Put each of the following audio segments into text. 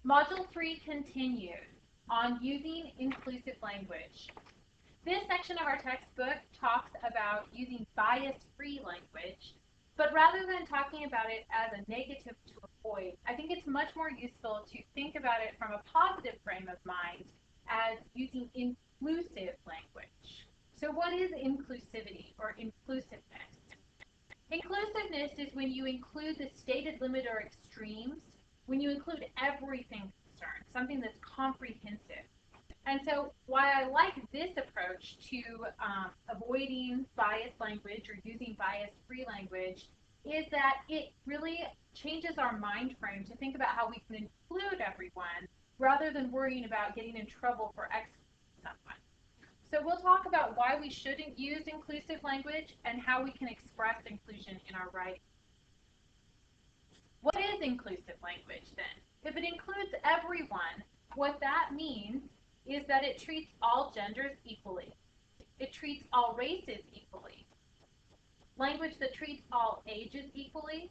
Module 3 continues on using inclusive language. This section of our textbook talks about using bias-free language, but rather than talking about it as a negative to avoid, I think it's much more useful to think about it from a positive frame of mind as using inclusive language. So what is inclusivity or inclusiveness? Inclusiveness is when you include the stated limit or extremes, when you include everything concerned, something that's comprehensive. And so why I like this approach to avoiding biased language or using bias-free language is that it really changes our mind frame to think about how we can include everyone rather than worrying about getting in trouble for excluding someone. So we'll talk about why we shouldn't use inclusive language and how we can express inclusion in our writing. What is inclusive language then? If it includes everyone, what that means is that it treats all genders equally. It treats all races equally. Language that treats all ages equally,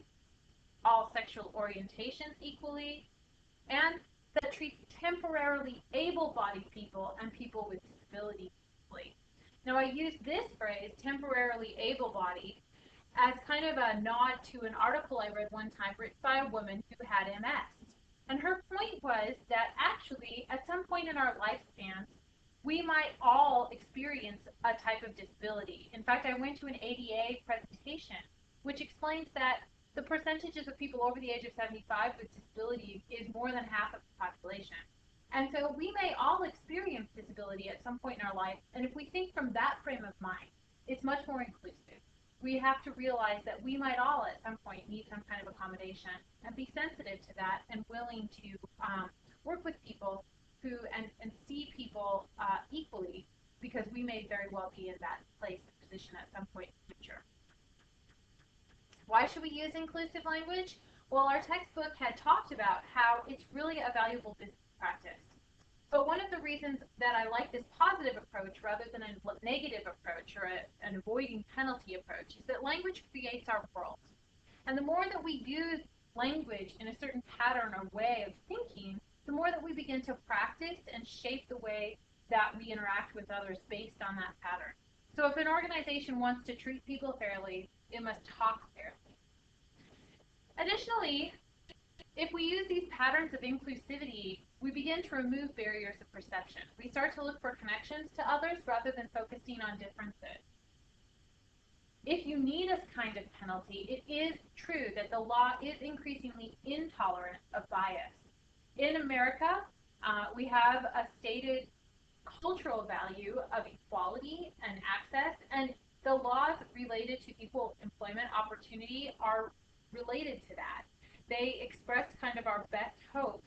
all sexual orientations equally, and that treats temporarily able-bodied people and people with disabilities equally. Now I use this phrase, temporarily able-bodied, as kind of a nod to an article I read one time written by a woman who had MS. And her point was that actually, at some point in our lifespans, we might all experience a type of disability. In fact, I went to an ADA presentation, which explains that the percentages of people over the age of 75 with disabilities is more than half of the population. And so we may all experience disability at some point in our life, and if we think from that frame of mind, it's much more inclusive. We have to realize that we might all at some point need some kind of accommodation and be sensitive to that and willing to work with people who and see people equally, because we may very well be in that place and position at some point in the future. Why should we use inclusive language? Well, our textbook had talked about how it's really a valuable business practice. But one of the reasons that I like this positive approach rather than a negative approach or an avoiding penalty approach is that language creates our world. And the more that we use language in a certain pattern or way of thinking, the more that we begin to practice and shape the way that we interact with others based on that pattern. So if an organization wants to treat people fairly, it must talk fairly. Additionally, if we use these patterns of inclusivity, we begin to remove barriers of perception. We start to look for connections to others rather than focusing on differences. If you need a kind of penalty, it is true that the law is increasingly intolerant of bias. In America, we have a stated cultural value of equality and access, and the laws related to equal employment opportunity are related to that. They express kind of our best hopes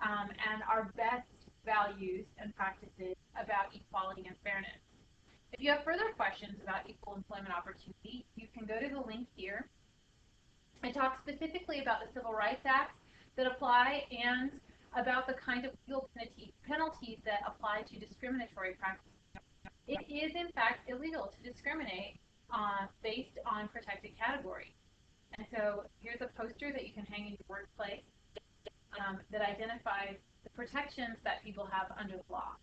and our best values and practices about equality and fairness. If you have further questions about equal employment opportunity, you can go to the link here. I talk specifically about the Civil Rights Act that apply and about the kind of legal penalties that apply to discriminatory practices. It is, in fact, illegal to discriminate based on protected category. And so here's a poster that you can hang in your workplace that identifies the protections that people have under the law.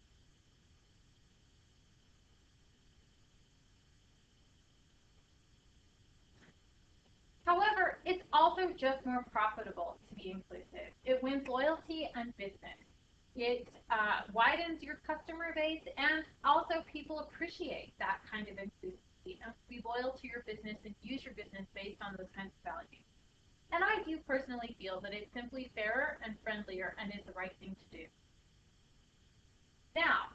However, it's also just more profitable to be inclusive. It wins loyalty and business. It widens your customer base, and also people appreciate that kind of inclusivity and be loyal to your business and use your business based on those kinds of values. And I do personally feel that it's simply fairer and friendlier and is the right thing to do. Now,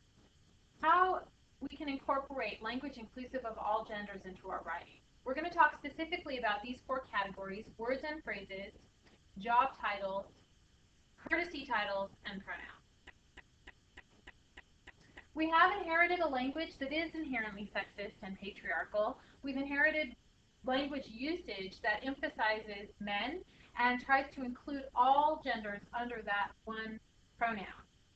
how we can incorporate language inclusive of all genders into our writing. We're going to talk specifically about these 4 categories: words and phrases, job titles, courtesy titles, and pronouns. We have inherited a language that is inherently sexist and patriarchal. We've inherited language usage that emphasizes men and tries to include all genders under that one pronoun.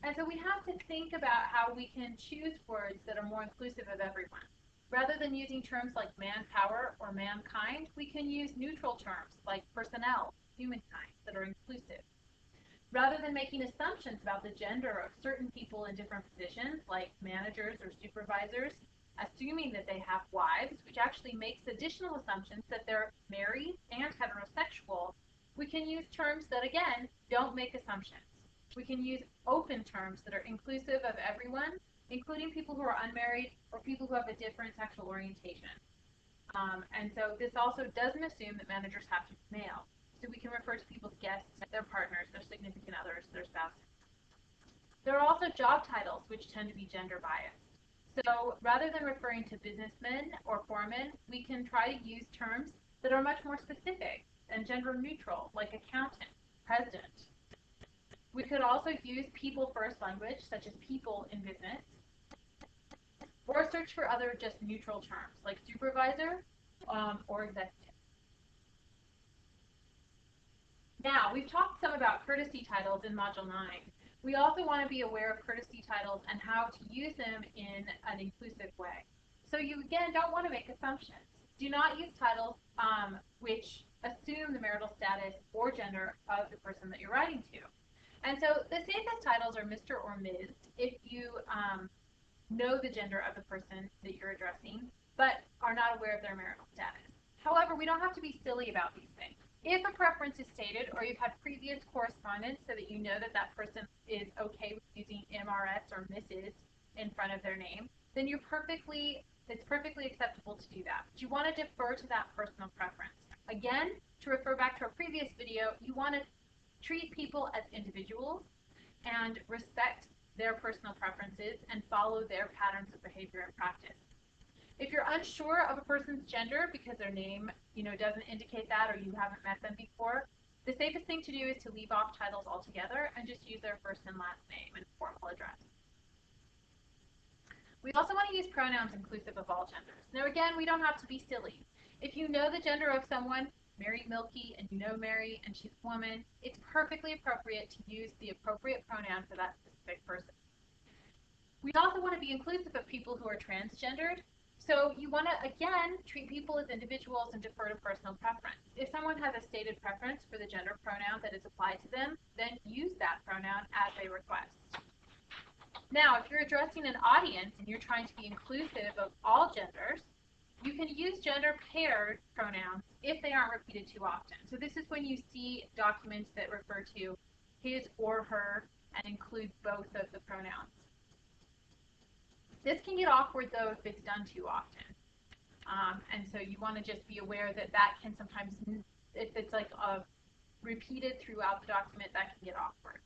And so we have to think about how we can choose words that are more inclusive of everyone. Rather than using terms like manpower or mankind, we can use neutral terms like personnel, humankind, that are inclusive. Rather than making assumptions about the gender of certain people in different positions, like managers or supervisors, assuming that they have wives, which actually makes additional assumptions that they're married and heterosexual, we can use terms that, again, don't make assumptions. We can use open terms that are inclusive of everyone, including people who are unmarried or people who have a different sexual orientation. And so this also doesn't assume that managers have to be male. So we can refer to people's guests, their partners, their significant others, their spouses. There are also job titles which tend to be gender biased. So rather than referring to businessmen or foremen, we can try to use terms that are much more specific and gender neutral, like accountant, president. We could also use people first language, such as people in business, or search for other just neutral terms, like supervisor or executive. Now, we've talked some about courtesy titles in Module 9. We also want to be aware of courtesy titles and how to use them in an inclusive way. So you, again, don't want to make assumptions. Do not use titles which assume the marital status or gender of the person that you're writing to. And so the safest titles are Mr. or Ms. if you know the gender of the person that you're addressing, but are not aware of their marital status. However, we don't have to be silly about these things. If a preference is stated or you've had previous correspondence so that you know that that person is okay with using MRS or Mrs. in front of their name, then it's perfectly acceptable to do that. But you want to defer to that personal preference. Again, to refer back to our previous video, you want to treat people as individuals and respect their personal preferences and follow their patterns of behavior and practice. If you're unsure of a person's gender because their name, doesn't indicate that, or you haven't met them before, the safest thing to do is to leave off titles altogether and just use their first and last name and formal address. We also want to use pronouns inclusive of all genders. Now, again, we don't have to be silly. If you know the gender of someone, Mary Milky, and you know Mary and she's a woman, it's perfectly appropriate to use the appropriate pronoun for that specific person. We also want to be inclusive of people who are transgendered. So you want to, again, treat people as individuals and defer to personal preference. If someone has a stated preference for the gender pronoun that is applied to them, then use that pronoun as they request. Now, if you're addressing an audience and you're trying to be inclusive of all genders, you can use gender-paired pronouns if they aren't repeated too often. So this is when you see documents that refer to his or her and include both of the pronouns. This can get awkward, though, if it's done too often. And so you want to just be aware that that can sometimes, if it's like repeated throughout the document, that can get awkward.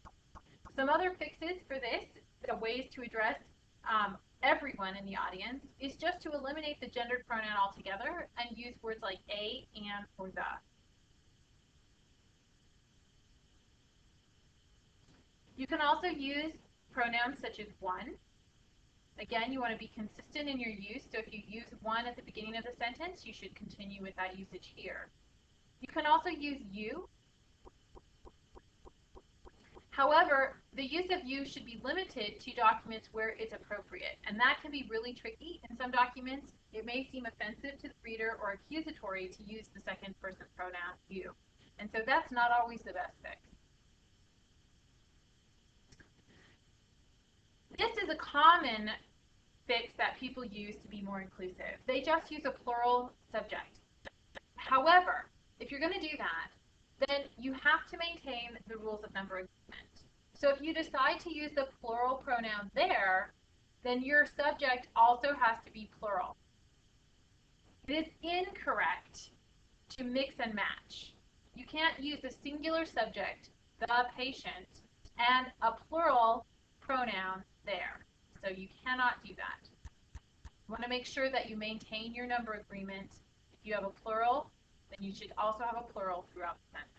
Some other fixes for this, ways to address everyone in the audience, is just to eliminate the gendered pronoun altogether and use words like a, and, or the. You can also use pronouns such as one. Again, you want to be consistent in your use, so if you use one at the beginning of the sentence, you should continue with that usage here. You can also use you. However, the use of you should be limited to documents where it's appropriate, and that can be really tricky. In some documents, it may seem offensive to the reader or accusatory to use the second person pronoun you, and so that's not always the best fix. This is a common fix that people use to be more inclusive. They just use a plural subject. However, if you're going to do that, then you have to maintain the rules of number agreement. So if you decide to use the plural pronoun there, then your subject also has to be plural. It is incorrect to mix and match. You can't use a singular subject, the patient, and a plural pronoun there. So you cannot do that. You want to make sure that you maintain your number agreement. If you have a plural, then you should also have a plural throughout the sentence.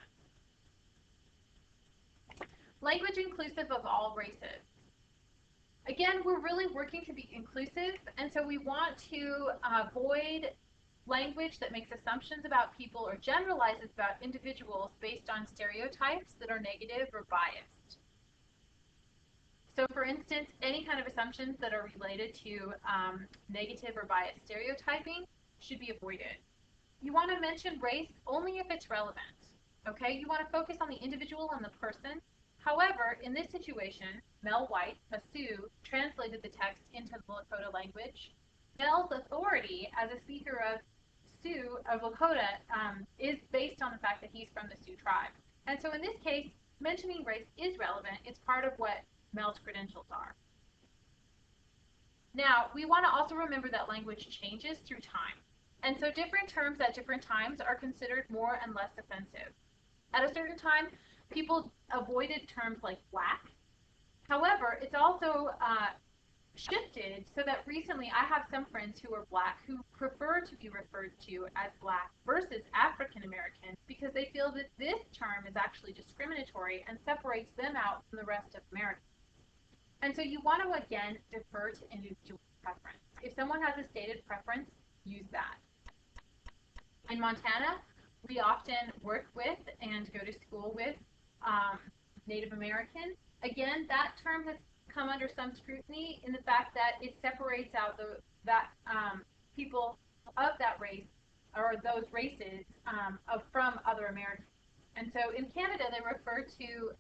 Language inclusive of all races. Again, we're really working to be inclusive, and so we want to avoid language that makes assumptions about people or generalizes about individuals based on stereotypes that are negative or biased. So for instance, any kind of assumptions that are related to negative or biased stereotyping should be avoided. You want to mention race only if it's relevant. Okay, you want to focus on the individual and the person, However, in this situation, Mel White, a Sioux, translated the text into the Lakota language. Mel's authority as a speaker of Sioux of Lakota is based on the fact that he's from the Sioux tribe. And so in this case, mentioning race is relevant. It's part of what Mel's credentials are. Now, we want to also remember that language changes through time. And so different terms at different times are considered more and less offensive. At a certain time, people avoided terms like black. However, it's also shifted so that recently I have some friends who are black who prefer to be referred to as black versus African American because they feel that this term is actually discriminatory and separates them out from the rest of America. And so you want to, again, defer to individual preference. If someone has a stated preference, use that. In Montana, we often work with and go to school with Native American. Again, that term has come under some scrutiny in the fact that it separates out people of that race or those races from other Americans. And so in Canada, they refer to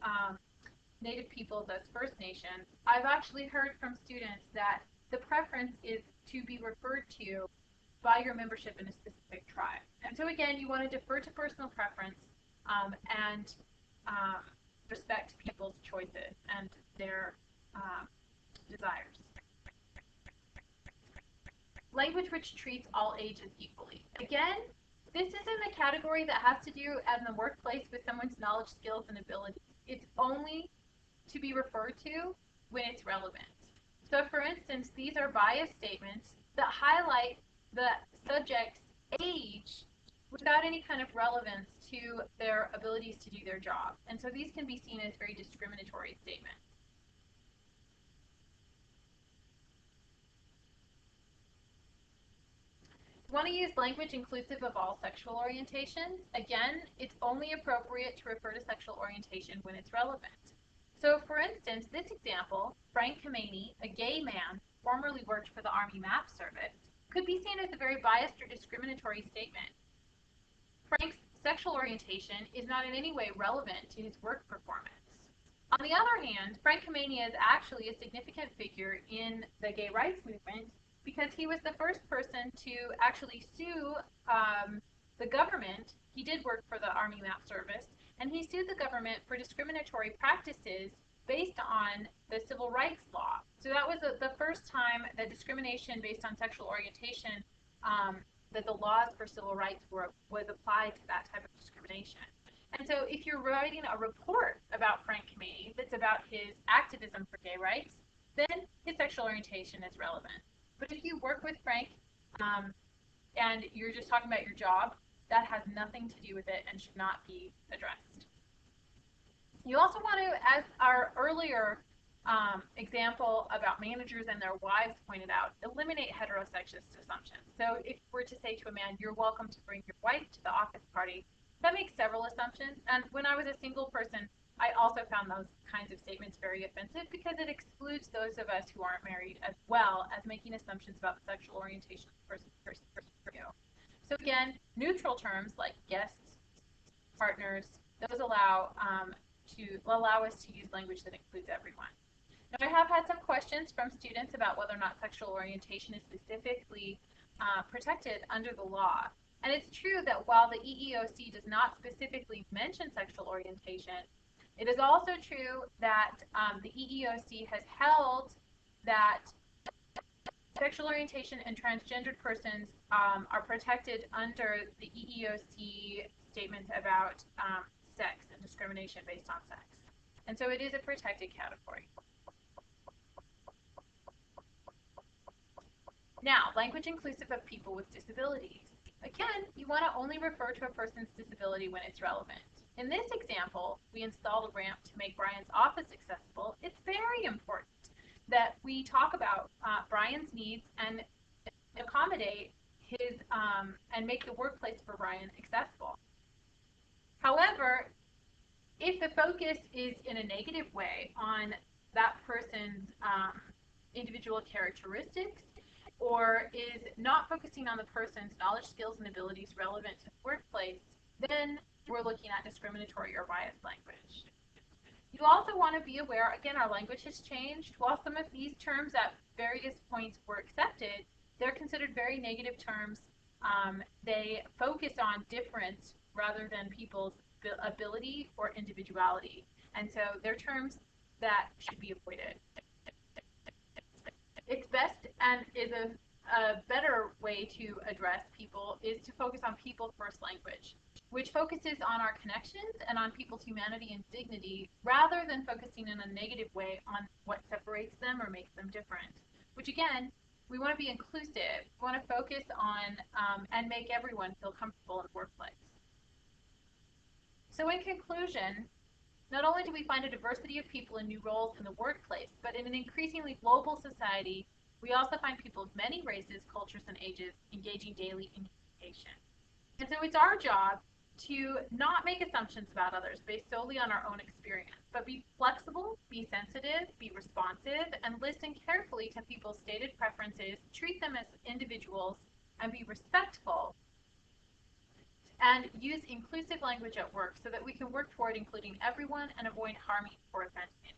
Native peoples as First Nations. I've actually heard from students that the preference is to be referred to by your membership in a specific tribe. And so again, you want to defer to personal preference and respect people's choices and their desires. Language which treats all ages equally. Again, this isn't a category that has to do in the workplace with someone's knowledge, skills, and abilities. It's only to be referred to when it's relevant. So for instance, these are bias statements that highlight the subject's age without any kind of relevance to their abilities to do their job. And so these can be seen as very discriminatory statements. You want to use language inclusive of all sexual orientations. Again, it's only appropriate to refer to sexual orientation when it's relevant. So for instance, this example, Frank Kameny, a gay man, formerly worked for the Army Map Service, could be seen as a very biased or discriminatory statement. Frank's sexual orientation is not in any way relevant to his work performance. On the other hand, Frank Kameny is actually a significant figure in the gay rights movement because he was the first person to actually sue the government. He did work for the Army Map Service, and he sued the government for discriminatory practices based on the civil rights law. So that was the first time that discrimination based on sexual orientation, that the laws for civil rights was applied to that type of discrimination. And so if you're writing a report about Frank Kameny that's about his activism for gay rights, then his sexual orientation is relevant. But if you work with Frank and you're just talking about your job, that has nothing to do with it and should not be addressed. You also want to, as our earlier example about managers and their wives pointed out, eliminate heterosexist assumptions. So if we're to say to a man, you're welcome to bring your wife to the office party, that makes several assumptions. And when I was a single person, I also found those kinds of statements very offensive because it excludes those of us who aren't married as well as making assumptions about the sexual orientation of the person. So again, neutral terms like guests, partners, those allow us to use language that includes everyone. Now, I have had some questions from students about whether or not sexual orientation is specifically protected under the law. And it's true that while the EEOC does not specifically mention sexual orientation, it is also true that the EEOC has held that sexual orientation and transgendered persons are protected under the EEOC statements about sex and discrimination based on sex. And so it is a protected category. Now, language inclusive of people with disabilities. Again, you want to only refer to a person's disability when it's relevant. In this example, we installed a ramp to make Brian's office accessible. It's very important that we talk about Brian's needs and accommodate his and make the workplace for Brian accessible. However, if the focus is in a negative way on that person's individual characteristics, or is not focusing on the person's knowledge, skills, and abilities relevant to the workplace, then we're looking at discriminatory or biased language. You You also want to be aware, again, our language has changed. While some of these terms at various points were accepted, they're considered very negative terms. They focus on difference rather than people's ability or individuality. And so they're terms that should be avoided. It's best and is a better way to address people is to focus on people first language, which focuses on our connections and on people's humanity and dignity rather than focusing in a negative way on what separates them or makes them different. Which again, we want to be inclusive. We want to focus on and make everyone feel comfortable in the workplace. So in conclusion, not only do we find a diversity of people in new roles in the workplace, but in an increasingly global society, we also find people of many races, cultures, and ages engaging daily in communication. And so it's our job to not make assumptions about others based solely on our own experience, but be flexible, be sensitive, be responsive, and listen carefully to people's stated preferences, treat them as individuals, and be respectful, and use inclusive language at work so that we can work toward including everyone and avoid harming or offending